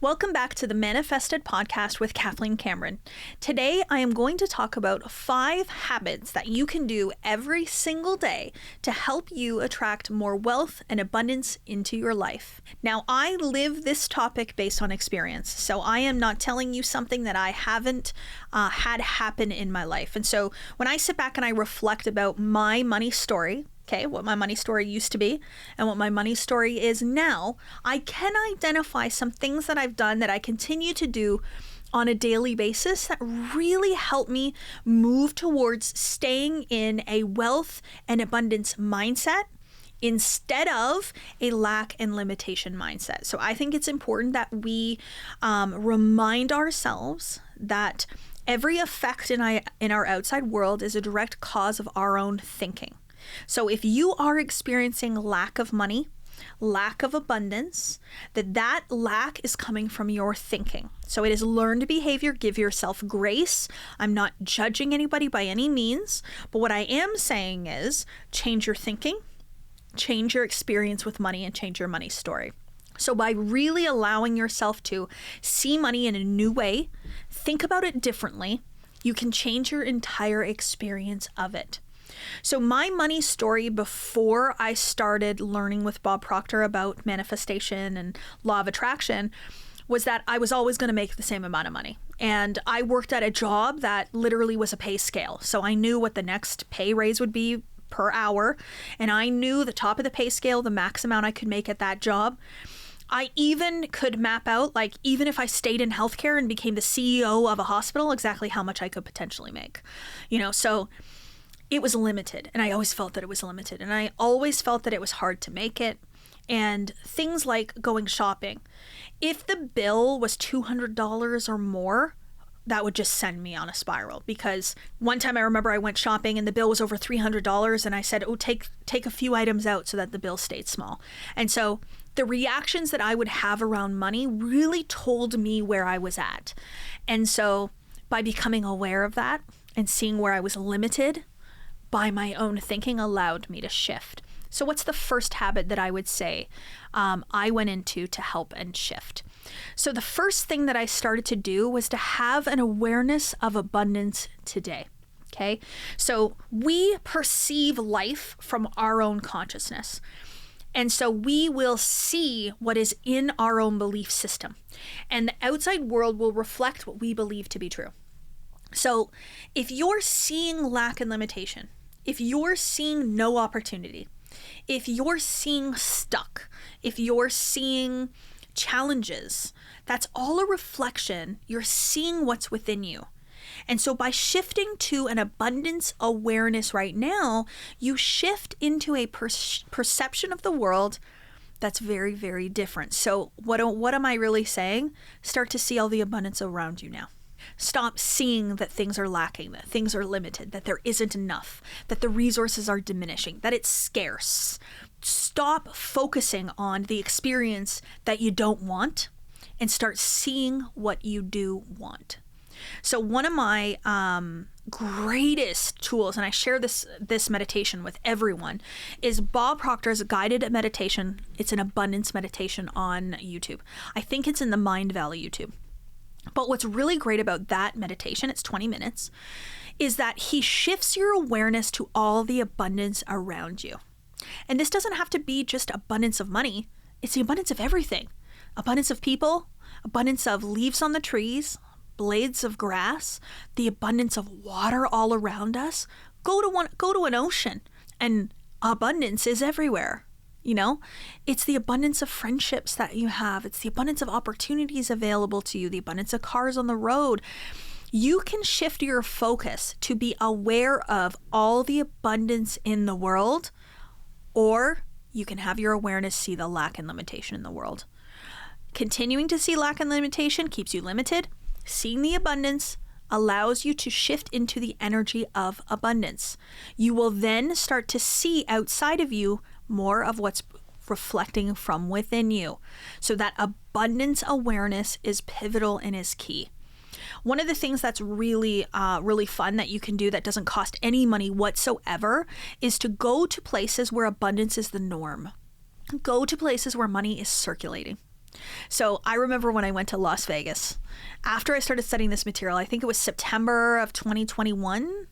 Welcome back to the Manifested Podcast with Kathleen Cameron. Today, I am going to talk about 5 habits that you can do every single day to help you attract more wealth and abundance into your life. Now, I live this topic based on experience, so I am not telling you something that I haven't had happen in my life. And so when I sit back and I reflect about my money story, what my money story used to be and what my money story is now, I can identify some things that I've done that I continue to do on a daily basis that really help me move towards staying in a wealth and abundance mindset instead of a lack and limitation mindset. So I think it's important that we remind ourselves that every effect in our outside world is a direct cause of our own thinking. So if you are experiencing lack of money, lack of abundance, that lack is coming from your thinking. So it is learned behavior. Give yourself grace. I'm not judging anybody by any means, but what I am saying is change your thinking, change your experience with money, and change your money story. So by really allowing yourself to see money in a new way, think about it differently, you can change your entire experience of it. So my money story before I started learning with Bob Proctor about manifestation and law of attraction was that I was always going to make the same amount of money. And I worked at a job that literally was a pay scale. So I knew what the next pay raise would be per hour. And I knew the top of the pay scale, the max amount I could make at that job. I even could map out, even if I stayed in healthcare and became the CEO of a hospital, exactly how much I could potentially make. So it was limited, and I always felt that it was limited, and I always felt that it was hard to make it. And things like going shopping, if the bill was $200 or more, that would just send me on a spiral. Because one time I remember I went shopping and the bill was over $300, and I said, take a few items out so that the bill stayed small. And so the reactions that I would have around money really told me where I was at. And so by becoming aware of that and seeing where I was limited by my own thinking allowed me to shift. So what's the first habit that I would say I went into to help and shift? So the first thing that I started to do was to have an awareness of abundance today. Okay. So we perceive life from our own consciousness. And so we will see what is in our own belief system. And the outside world will reflect what we believe to be true. So if you're seeing lack and limitation, if you're seeing no opportunity, if you're seeing stuck, if you're seeing challenges, that's all a reflection. You're seeing what's within you. And so by shifting to an abundance awareness right now, you shift into a perception of the world that's very, very different. So what am I really saying? Start to see all the abundance around you now. Stop seeing that things are lacking, that things are limited, that there isn't enough, that the resources are diminishing, that it's scarce. Stop focusing on the experience that you don't want and start seeing what you do want. So one of my greatest tools, and I share this meditation with everyone, is Bob Proctor's guided meditation. It's an abundance meditation on YouTube. I think it's in the Mind Valley YouTube. But what's really great about that meditation, it's 20 minutes, is that he shifts your awareness to all the abundance around you. And this doesn't have to be just abundance of money. It's the abundance of everything. Abundance of people, abundance of leaves on the trees, blades of grass, the abundance of water all around us. Go to an ocean and abundance is everywhere. It's the abundance of friendships that you have. It's the abundance of opportunities available to you, the abundance of cars on the road. You can shift your focus to be aware of all the abundance in the world, or you can have your awareness see the lack and limitation in the world. Continuing to see lack and limitation keeps you limited. Seeing the abundance allows you to shift into the energy of abundance. You will then start to see outside of you more of what's reflecting from within you. So that abundance awareness is pivotal and is key. One of the things that's really fun that you can do that doesn't cost any money whatsoever is to go to places where abundance is the norm. Go to places where money is circulating. So I remember when I went to Las Vegas, after I started studying this material, I think it was September of 2021.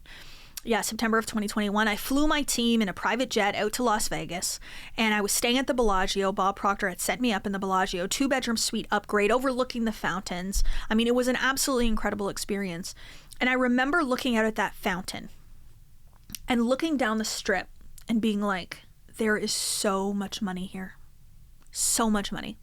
Yeah, September of 2021. I flew my team in a private jet out to Las Vegas, and I was staying at the Bellagio. Bob Proctor had set me up in the Bellagio, 2-bedroom suite upgrade overlooking the fountains. I mean, it was an absolutely incredible experience. And I remember looking out at that fountain and looking down the strip and being like, there is so much money here. So much money.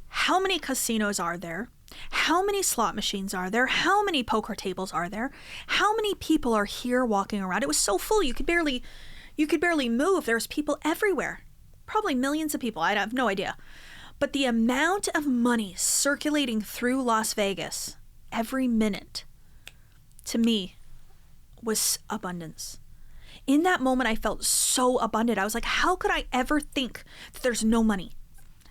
How many casinos are there? How many slot machines are there? How many poker tables are there? How many people are here walking around? It was so full you could barely move. There's people everywhere. Probably millions of people. I have no idea. But the amount of money circulating through Las Vegas every minute, to me, was abundance. In that moment, I felt so abundant. I was like, how could I ever think that there's no money?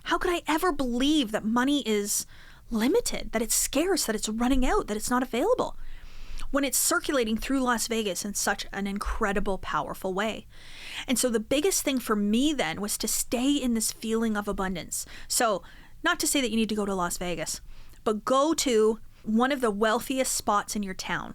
How could I ever believe that money is limited, that it's scarce, that it's running out, that it's not available, when it's circulating through Las Vegas in such an incredible, powerful way? And so the biggest thing for me then was to stay in this feeling of abundance. So not to say that you need to go to Las Vegas, but go to one of the wealthiest spots in your town.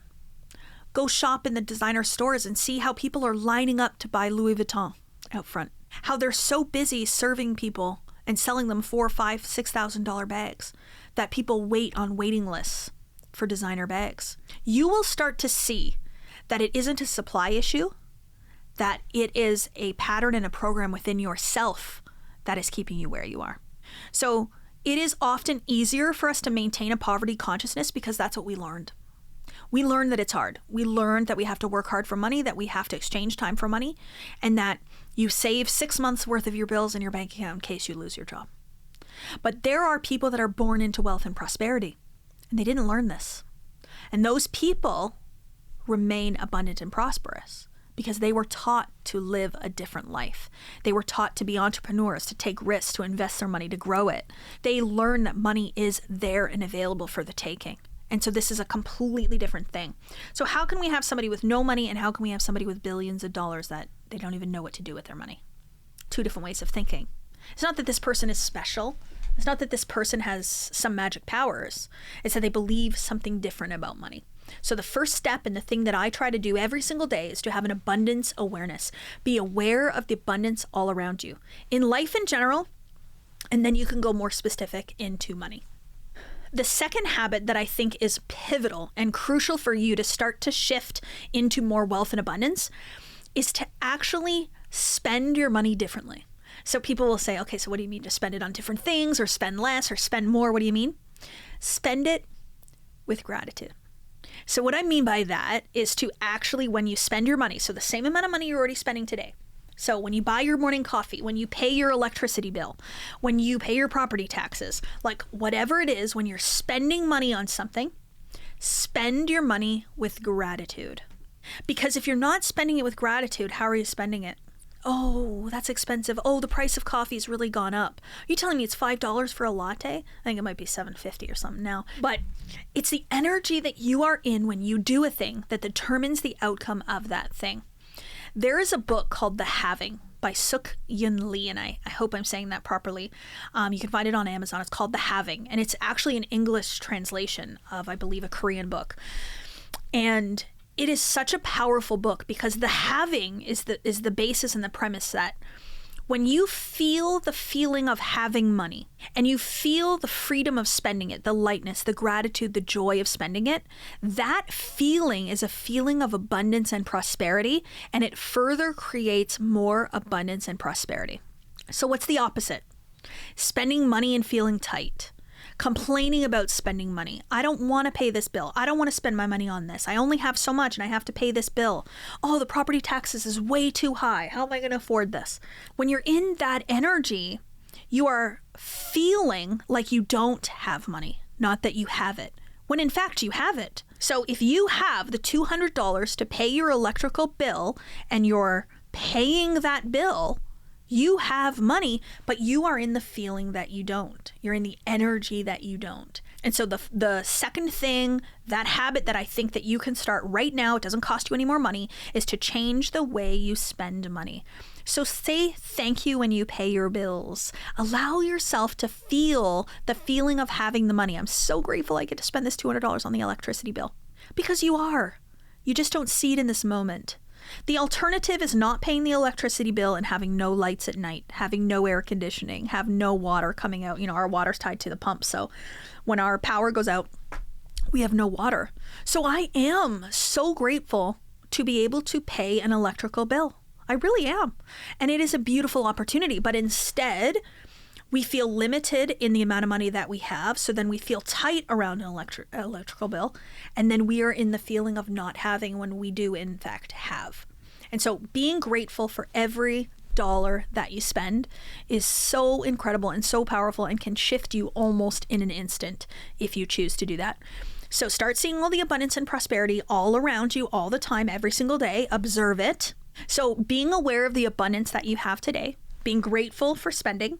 Go shop in the designer stores and see how people are lining up to buy Louis Vuitton out front. How they're so busy serving people and selling them $4,000, $5,000, $6,000 bags that people wait on waiting lists for designer bags. You will start to see that it isn't a supply issue, that it is a pattern and a program within yourself that is keeping you where you are. So it is often easier for us to maintain a poverty consciousness because that's what we learned. We learned that it's hard. We learned that we have to work hard for money, that we have to exchange time for money, and that you save 6 months worth of your bills in your bank account in case you lose your job. But there are people that are born into wealth and prosperity, and they didn't learn this. And those people remain abundant and prosperous because they were taught to live a different life. They were taught to be entrepreneurs, to take risks, to invest their money, to grow it. They learn that money is there and available for the taking. And so this is a completely different thing. So how can we have somebody with no money and how can we have somebody with billions of dollars that they don't even know what to do with their money? Two different ways of thinking. It's not that this person is special. It's not that this person has some magic powers. It's that they believe something different about money. So the first step and the thing that I try to do every single day is to have an abundance awareness. Be aware of the abundance all around you. In life in general, and then you can go more specific into money. The second habit that I think is pivotal and crucial for you to start to shift into more wealth and abundance is to actually spend your money differently. So people will say, okay, so what do you mean to spend it on different things or spend less or spend more? What do you mean? Spend it with gratitude. So what I mean by that is to actually, when you spend your money, so the same amount of money you're already spending today. So when you buy your morning coffee, when you pay your electricity bill, when you pay your property taxes, like whatever it is, when you're spending money on something, spend your money with gratitude. Because if you're not spending it with gratitude, how are you spending it? Oh, that's expensive. Oh, the price of coffee's really gone up. Are you telling me it's $5 for a latte? I think it might be $7.50 or something now. But it's the energy that you are in when you do a thing that determines the outcome of that thing. There is a book called The Having by Suk Yun Lee, and I hope I'm saying that properly. You can find it on Amazon. It's called The Having, and it's actually an English translation of, I believe, a Korean book. And it is such a powerful book because the having is the basis and the premise that when you feel the feeling of having money and you feel the freedom of spending it, the lightness, the gratitude, the joy of spending it, that feeling is a feeling of abundance and prosperity, and it further creates more abundance and prosperity. So what's the opposite? Spending money and feeling tight. Complaining about spending money. I don't want to pay this bill. I don't want to spend my money on this. I only have so much and I have to pay this bill. Oh, the property taxes is way too high. How am I going to afford this? When you're in that energy, you are feeling like you don't have money, not that you have it, when in fact you have it. So if you have the $200 to pay your electrical bill and you're paying that bill, you have money, but you are in the feeling that you don't. You're in the energy that you don't. And so the second thing, that habit that I think that you can start right now, it doesn't cost you any more money, is to change the way you spend money. So say thank you when you pay your bills. Allow yourself to feel the feeling of having the money. I'm so grateful I get to spend this $200 on the electricity bill. Because you are. You just don't see it in this moment. The alternative is not paying the electricity bill and having no lights at night, having no air conditioning, have no water coming out. Our water's tied to the pump. So when our power goes out, we have no water. So I am so grateful to be able to pay an electrical bill. I really am. And it is a beautiful opportunity. But instead, we feel limited in the amount of money that we have. So then we feel tight around an electrical bill. And then we are in the feeling of not having when we do, in fact, have. And so being grateful for every dollar that you spend is so incredible and so powerful and can shift you almost in an instant if you choose to do that. So start seeing all the abundance and prosperity all around you all the time, every single day. Observe it. So being aware of the abundance that you have today, being grateful for spending,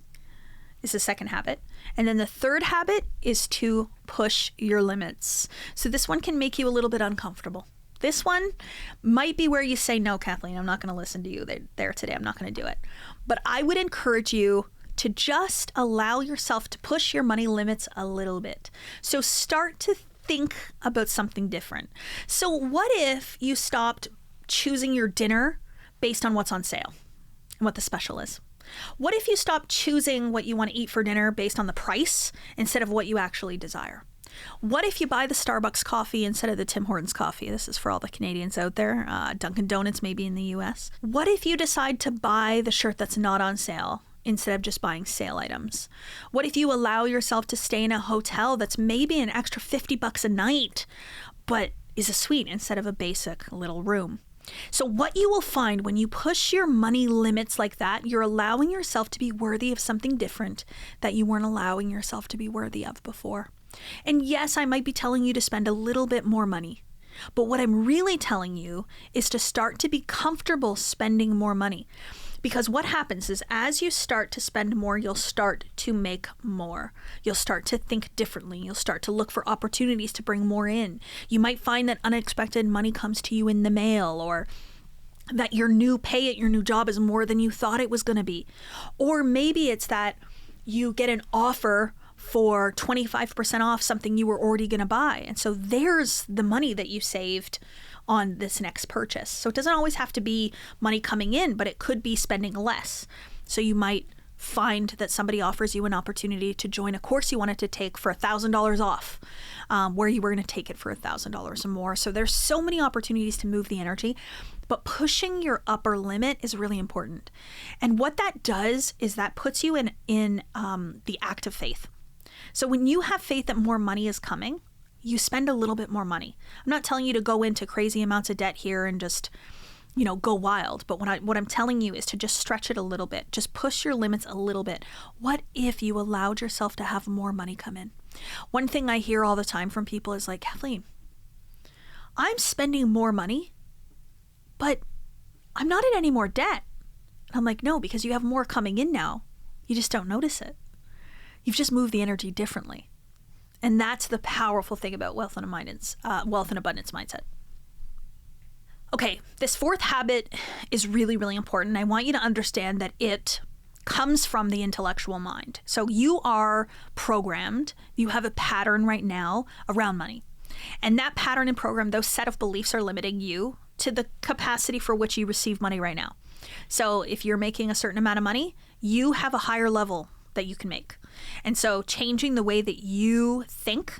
is the second habit. And then the third habit is to push your limits. So this one can make you a little bit uncomfortable. This one might be where you say, no, Kathleen, I'm not going to listen to you there today. I'm not going to do it. But I would encourage you to just allow yourself to push your money limits a little bit. So start to think about something different. So what if you stopped choosing your dinner based on what's on sale and what the special is? What if you stop choosing what you want to eat for dinner based on the price instead of what you actually desire? What if you buy the Starbucks coffee instead of the Tim Hortons coffee? This is for all the Canadians out there. Dunkin' Donuts maybe in the US. What if you decide to buy the shirt that's not on sale instead of just buying sale items? What if you allow yourself to stay in a hotel that's maybe an extra $50 a night, but is a suite instead of a basic little room? So what you will find when you push your money limits like that, you're allowing yourself to be worthy of something different that you weren't allowing yourself to be worthy of before. And yes, I might be telling you to spend a little bit more money, but what I'm really telling you is to start to be comfortable spending more money. Because what happens is as you start to spend more, you'll start to make more. You'll start to think differently. You'll start to look for opportunities to bring more in. You might find that unexpected money comes to you in the mail, or that your new pay at your new job is more than you thought it was going to be. Or maybe it's that you get an offer for 25% off something you were already going to buy. And so there's the money that you saved on this next purchase. So it doesn't always have to be money coming in, but it could be spending less. So you might find that somebody offers you an opportunity to join a course you wanted to take for $1,000 off, where you were going to take it for $1,000 or more. So there's so many opportunities to move the energy, but pushing your upper limit is really important. And what that does is that puts you in the act of faith. So when you have faith that more money is coming, you spend a little bit more money. I'm not telling you to go into crazy amounts of debt here and just, go wild. But what I'm telling you is to just stretch it a little bit. Just push your limits a little bit. What if you allowed yourself to have more money come in? One thing I hear all the time from people is like, Kathleen, I'm spending more money, but I'm not in any more debt. And I'm like, no, because you have more coming in now. You just don't notice it. You've just moved the energy differently. And that's the powerful thing about wealth and abundance mindset. Okay, this fourth habit is really, really important. I want you to understand that it comes from the intellectual mind. So you are programmed, you have a pattern right now around money. And that pattern and program, those set of beliefs are limiting you to the capacity for which you receive money right now. So if you're making a certain amount of money, you have a higher level that you can make. And so changing the way that you think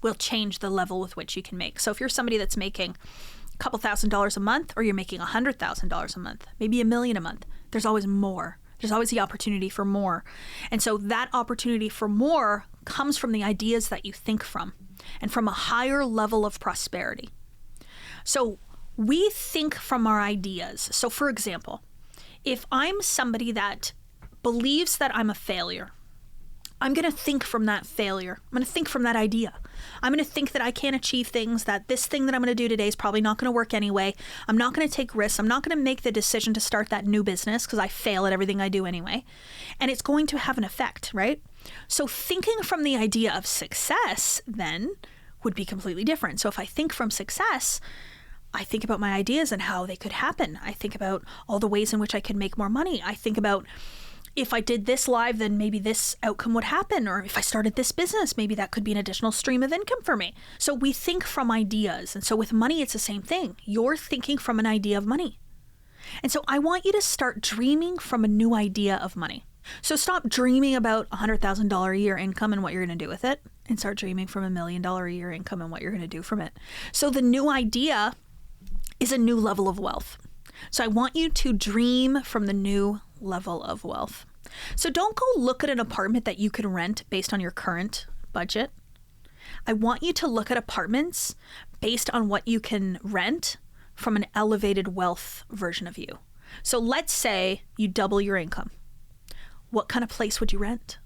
will change the level with which you can make. So if you're somebody that's making a couple $1,000s a month, or you're making $100,000 a month, maybe $1 million a month, there's always more. There's always the opportunity for more. And so that opportunity for more comes from the ideas that you think from and from a higher level of prosperity. So we think from our ideas. So for example, if I'm somebody that believes that I'm a failure, I'm going to think from that failure. I'm going to think from that idea. I'm going to think that I can't achieve things, that this thing that I'm going to do today is probably not going to work anyway. I'm not going to take risks. I'm not going to make the decision to start that new business because I fail at everything I do anyway. And it's going to have an effect, right? So thinking from the idea of success then would be completely different. So if I think from success, I think about my ideas and how they could happen. I think about all the ways in which I can make more money. I think about if I did this live, then maybe this outcome would happen. Or if I started this business, maybe that could be an additional stream of income for me. So we think from ideas. And so with money, it's the same thing. You're thinking from an idea of money. And so I want you to start dreaming from a new idea of money. So stop dreaming about $100,000 a year income and what you're going to do with it, and start dreaming from $1 million a year income and what you're going to do from it. So the new idea is a new level of wealth. So I want you to dream from the new level of wealth. So don't go look at an apartment that you can rent based on your current budget. I want you to look at apartments based on what you can rent from an elevated wealth version of you. So let's say you double your income. What kind of place would you rent?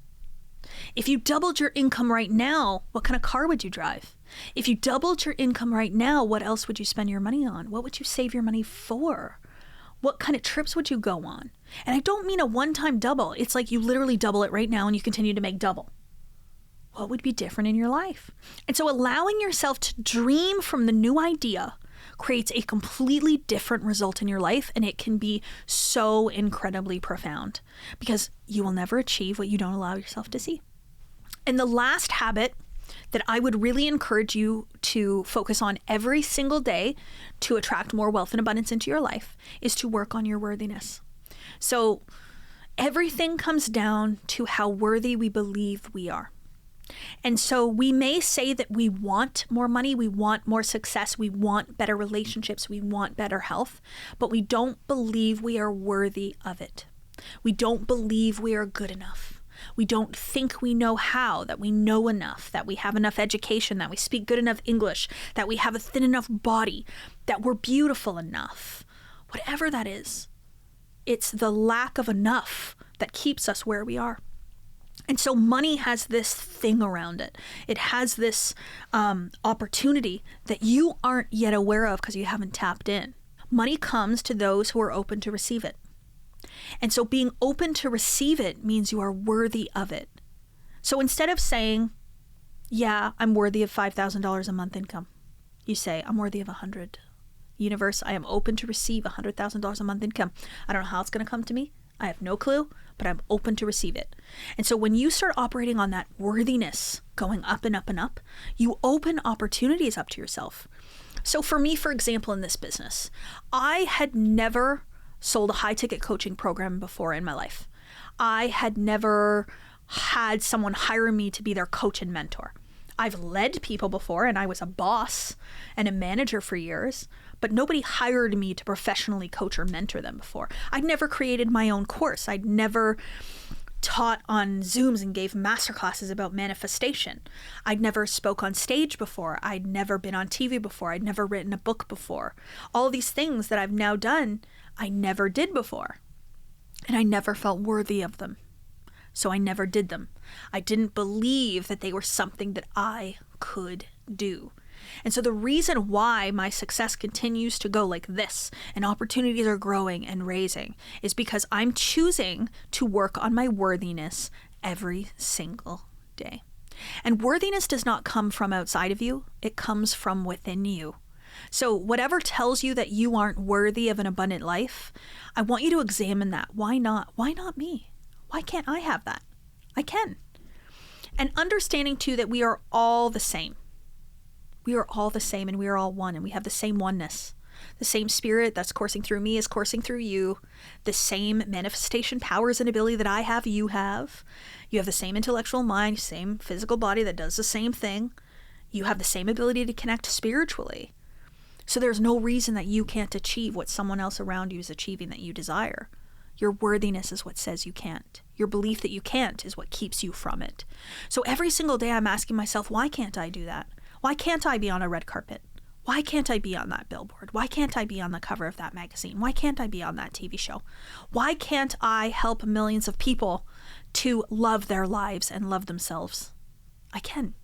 If you doubled your income right now, what kind of car would you drive? If you doubled your income right now, what else would you spend your money on? What would you save your money for? What kind of trips would you go on? And I don't mean a one-time double. It's like you literally double it right now and you continue to make double. What would be different in your life? And so allowing yourself to dream from the new idea creates a completely different result in your life, and it can be so incredibly profound because you will never achieve what you don't allow yourself to see. And the last habit that I would really encourage you to focus on every single day to attract more wealth and abundance into your life is to work on your worthiness. So everything comes down to how worthy we believe we are. And so we may say that we want more money, we want more success, we want better relationships, we want better health, but we don't believe we are worthy of it. We don't believe we are good enough. We don't think we know how, that we know enough, that we have enough education, that we speak good enough English, that we have a thin enough body, that we're beautiful enough. Whatever that is, it's the lack of enough that keeps us where we are. And so money has this thing around it. It has this opportunity that you aren't yet aware of because you haven't tapped in. Money comes to those who are open to receive it. And so being open to receive it means you are worthy of it. So instead of saying, yeah, I'm worthy of $5,000 a month income, you say, I'm worthy of 100. Universe, I am open to receive $100,000 a month income. I don't know how it's going to come to me. I have no clue, but I'm open to receive it. And so when you start operating on that worthiness, going up and up and up, you open opportunities up to yourself. So for me, for example, in this business, I had never sold a high-ticket coaching program before in my life. I had never had someone hire me to be their coach and mentor. I've led people before, and I was a boss and a manager for years, but nobody hired me to professionally coach or mentor them before. I'd never created my own course. I'd never taught on Zooms and gave masterclasses about manifestation. I'd never spoke on stage before. I'd never been on TV before. I'd never written a book before. All these things that I've now done, I never did before. And I never felt worthy of them. So I never did them. I didn't believe that they were something that I could do. And so the reason why my success continues to go like this and opportunities are growing and raising is because I'm choosing to work on my worthiness every single day. And worthiness does not come from outside of you. It comes from within you. So whatever tells you that you aren't worthy of an abundant life, I want you to examine that. Why not? Why not me? Why can't I have that? I can. And understanding too that we are all the same. We are all the same and we are all one, and we have the same oneness. The same spirit that's coursing through me is coursing through you. The same manifestation powers and ability that I have, you have. You have the same intellectual mind, same physical body that does the same thing. You have the same ability to connect spiritually. So there's no reason that you can't achieve what someone else around you is achieving that you desire. Your worthiness is what says you can't. Your belief that you can't is what keeps you from it. So every single day I'm asking myself, why can't I do that? Why can't I be on a red carpet? Why can't I be on that billboard? Why can't I be on the cover of that magazine? Why can't I be on that TV show? Why can't I help millions of people to love their lives and love themselves? I can.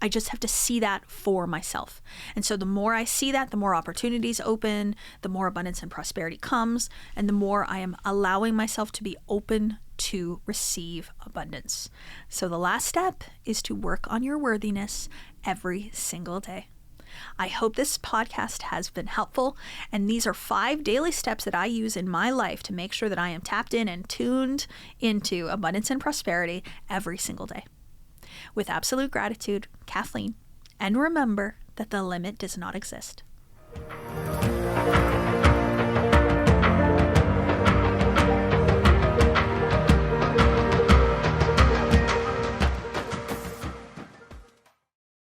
I just have to see that for myself. And so the more I see that, the more opportunities open, the more abundance and prosperity comes, and the more I am allowing myself to be open to receive abundance. So the last step is to work on your worthiness every single day. I hope this podcast has been helpful, and these are 5 daily steps that I use in my life to make sure that I am tapped in and tuned into abundance and prosperity every single day. With absolute gratitude, Kathleen, and remember that the limit does not exist.